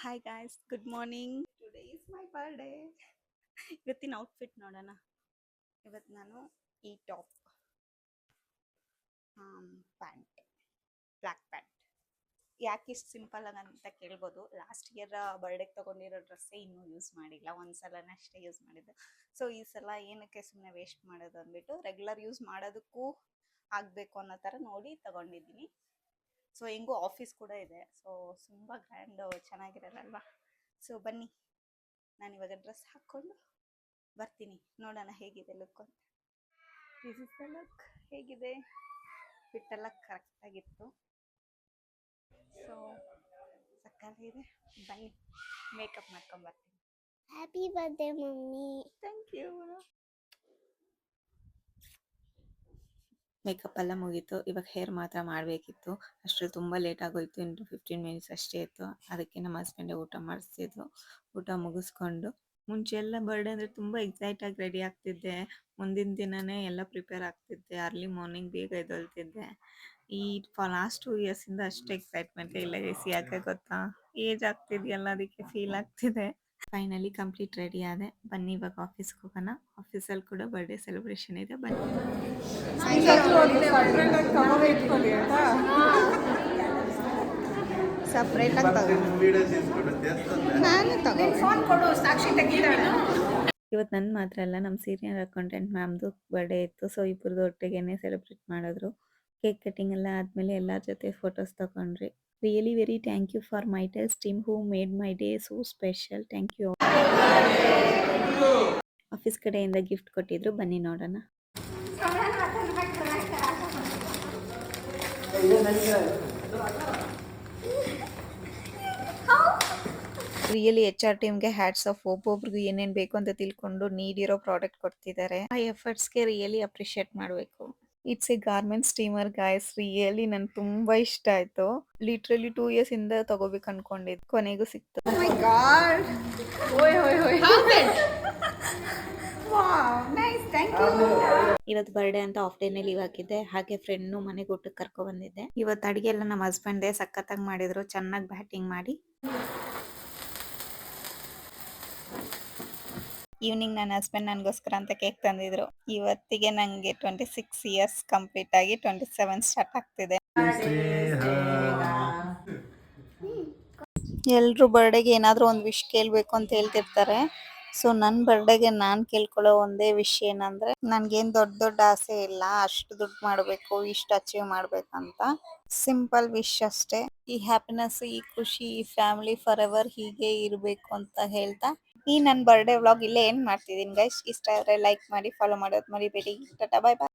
Hi guys, good morning. Today is my birthday. ಇವತ್ತಿನ outfit ನೋಡೋಣ. ಇವತ್ತು ನಾನು ಈ ಟಾಪ್, ಪ್ಯಾಂಟ್, ಬ್ಲ್ಯಾಕ್ ಪ್ಯಾಂಟ್. ಯಾಕೆ ಇಷ್ಟು ಸಿಂಪಲ್ ಅಂತ ಕೇಳ್ಬೋದು. ಲಾಸ್ಟ್ ಇಯರ್ ಬರ್ಡೇಗೆ ತೊಗೊಂಡಿರೋ ಡ್ರೆಸ್ಸೇ ಇನ್ನೂ ಯೂಸ್ ಮಾಡಿಲ್ಲ, ಒಂದ್ಸಲನೇ ಅಷ್ಟೇ ಯೂಸ್ ಮಾಡಿದ್ದು. ಸೊ ಈ ಸಲ ಏನಕ್ಕೆ ಸುಮ್ಮನೆ ವೇಸ್ಟ್ ಮಾಡೋದು ಅಂದ್ಬಿಟ್ಟು ರೆಗ್ಯುಲರ್ ಯೂಸ್ ಮಾಡೋದಕ್ಕೂ ಆಗಬೇಕು ಅನ್ನೋ ಥರ ನೋಡಿ ತೊಗೊಂಡಿದ್ದೀನಿ. ಸೊ ಹೆಂಗೂ ಆಫೀಸ್ ಕೂಡ ಇದೆ, ಸೊ ತುಂಬ ಗ್ರ್ಯಾಂಡ್ ಚೆನ್ನಾಗಿರಲ್ಲಲ್ವಾ. ಸೊ ಬನ್ನಿ, ನಾನು ಇವಾಗ ಡ್ರೆಸ್ ಹಾಕ್ಕೊಂಡು ಬರ್ತೀನಿ, ನೋಡೋಣ ಹೇಗಿದೆ ಲುಕ್ ಅಂತ. This is the look. ಹೇಗಿದೆ? ಫಿಟ್ಟೆಲ್ಲ ಕರೆಕ್ಟಾಗಿತ್ತು. ಸೊ ಸಕ್ಕತ್ತಾಗಿದೆ. ಬನ್ನಿ ಮೇಕಪ್ ಮಾಡ್ಕೊಂಬರ್ತೀನಿ. Happy birthday mummy. Thank you. Makeup ಎಲ್ಲ ಮುಗೀತು. ಇವಾಗ ಹೇರ್ ಮಾತ್ರ ಮಾಡಬೇಕಿತ್ತು. ಅಷ್ಟರಲ್ಲಿ ತುಂಬ ಲೇಟ್ ಆಗೋಯ್ತು. ಇನ್ನು 15 ಮಿನಿಟ್ಸ್ ಅಷ್ಟೇ ಇತ್ತು. ಅದಕ್ಕೆ ನಮ್ಮ ಹಸ್ಬೆಂಡೇ ಊಟ ಮಾಡಿಸ್ತಿದ್ರು. ಊಟ ಮುಗಿಸ್ಕೊಂಡು ಮುಂಚೆ ಎಲ್ಲ ಬರ್ಡೇ ಅಂದರೆ ತುಂಬ ಎಕ್ಸೈಟಾಗಿ ರೆಡಿ ಆಗ್ತಿದ್ದೆ. ಮುಂದಿನ ದಿನವೇ ಎಲ್ಲ ಪ್ರಿಪೇರ್ ಆಗ್ತಿದ್ದೆ. ಅರ್ಲಿ ಮಾರ್ನಿಂಗ್ ಬೇಗ ಎದ್ದೇಳ್ತಿದ್ದೆ. ಈ ಲಾಸ್ಟ್ 2 ಇಯರ್ಸಿಂದ ಅಷ್ಟು ಎಕ್ಸೈಟ್ಮೆಂಟೇ ಇಲ್ಲ. ಯಾಕೆ ಗೊತ್ತಾ? ಏಜ್ ಆಗ್ತಿದೆಯಲ್ಲ, ಅದಕ್ಕೆ ಫೀಲ್ ಆಗ್ತಿದೆ. ಫೈನಲಿ ಕಂಪ್ಲೀಟ್ ರೆಡಿ ಆದೆ. ಬನ್ನಿ ಇವಾಗ ಆಫೀಸ್ಗೆ ಹೋಗೋಣ. ಆಫೀಸಲ್ಲಿ ಕೂಡ ಬರ್ಡೇ ಸೆಲೆಬ್ರೇಷನ್ ಇದೆ, ಬನ್ನಿ. ಸಪ್ರೇಟಾಗಿ ಇವತ್ತು ನನ್ನ ಮಾತ್ರ ಅಲ್ಲ, ನಮ್ಮ ಸೀನಿಯರ್ ಅಕೌಂಟೆಂಟ್ ಮ್ಯಾಮ್ದು ಬರ್ಡೇ ಇತ್ತು. ಸೊ ಇಬ್ಬರದು ಒಟ್ಟಿಗೆನೆ ಸೆಲೆಬ್ರೇಟ್ ಮಾಡಿದ್ರು. ಕೇಕ್ ಕಟಿಂಗ್ ಎಲ್ಲ ಆದಮೇಲೆ ಎಲ್ಲರ ಜೊತೆ ಫೋಟೋಸ್ ತಗೊಂಡ್ರಿ. Really very thank you for ಮೈಟೆಲ್ಸ್ team who made my day so special. Thank you. Office ಕಡೆಯಿಂದ ಗಿಫ್ಟ್ ಕೊಟ್ಟಿದ್ರು, ಬನ್ನಿ ನೋಡೋಣ. ರಿಯಲಿ HR ಟೀಮ್ಗೆ ಹ್ಯಾಟ್ಸ್ ಆಫ್. ಒಬ್ಬೊಬ್ರಿಗೂ ಏನೇನು ಬೇಕು ಅಂತ ತಿಳ್ಕೊಂಡು ನೀಡಿರೋ ಪ್ರಾಡಕ್ಟ್ ಕೊಡ್ತಿದ್ದಾರೆ. ಆ ಎಫರ್ಟ್ಸ್ಗೆ ರಿಯಲಿ ಅಪ್ರಿಷಿಯೇಟ್ ಮಾಡಬೇಕು. It's a garment steamer guys. Really ನನ್ಗೆ ತುಂಬಾ ಇಷ್ಟ ಆಯ್ತು. ಲಿಟ್ರಲಿ 2 ಇಯರ್ಸ್ ಇಂದ ತಗೋಬೇಕು ಅನ್ಕೊಂಡಿದ್ದು, ಕೊನೆಗೂ ಸಿಕ್ತು. ಇವತ್ತು ಬರ್ಡೇ ಅಂತ ಆಫ್ ಡೇನೆ ಲೀವ್ ಹಾಕಿದ್ದೆ. ಹಾಗೆ ಫ್ರೆಂಡ್ನು ಮನೆಗೆ ಊಟಕ್ಕೆ ಕರ್ಕೊ ಬಂದಿದ್ದೆ. ಇವತ್ತು ಅಡಿಗೆ ಎಲ್ಲ ನಮ್ಮ ಹಸ್ಬೆಂಡೇ ಸಖತ್ತಾಗಿ ಮಾಡಿದ್ರು, ಚೆನ್ನಾಗಿ ಬ್ಯಾಟಿಂಗ್ ಮಾಡಿ. ಈವ್ನಿಂಗ್ ನನ್ನ ಹಸ್ಬೆಂಡ್ ನನಗೋಸ್ಕರ ಅಂತ ಕೇಕ್ ತಂದಿದ್ರು. ಇವತ್ತಿಗೆ ನನಗೆ 26 ಇಯರ್ಸ್ ಕಂಪ್ಲೀಟ್ ಆಗಿ 27 ಸ್ಟಾರ್ಟ್ ಆಗ್ತಿದೆ. ಎಲ್ರು ಬರ್ಡೇಗೆ ಏನಾದರೂ ಒಂದು ವಿಶ್ ಕೇಳಬೇಕು ಅಂತ ಹೇಳ್ತಿರ್ತಾರೆ. ಸೊ ನನ್ನ ಬರ್ಡೇಗೆ ನಾನು ಕೇಳ್ಕೊಳ್ಳೋ ಒಂದೇ ವಿಶ್ ಏನಂದ್ರೆ, ನನ್ಗೇನು ದೊಡ್ಡ ದೊಡ್ಡ ಆಸೆ ಇಲ್ಲ, ಅಷ್ಟು ದುಡ್ಡು ಮಾಡಬೇಕು, ಇಷ್ಟು ಅಚೀವ್ ಮಾಡ್ಬೇಕಂತ. ಸಿಂಪಲ್ ವಿಶ್ ಅಷ್ಟೇ. ಈ ಹ್ಯಾಪಿನೆಸ್, ಈ ಖುಷಿ, ಈ ಫ್ಯಾಮಿಲಿ ಫಾರ್ ಎವರ್ ಹೀಗೆ ಇರಬೇಕು ಅಂತ ಹೇಳ್ತಾ ಈ ನನ್ನ ಬರ್ಡೇ ವ್ಲಾಗ್ ಇಲ್ಲೇ ಏನು ಮಾಡ್ತಿದ್ದೀನಿ ಗೈಸ್. ಇಷ್ಟ ಆದರೆ ಲೈಕ್ ಮಾಡಿ, ಫಾಲೋ ಮಾಡೋದು ಮರಿಬೇಡಿ. ಟಾಟಾ, ಬಾಯ್ ಬಾಯ್.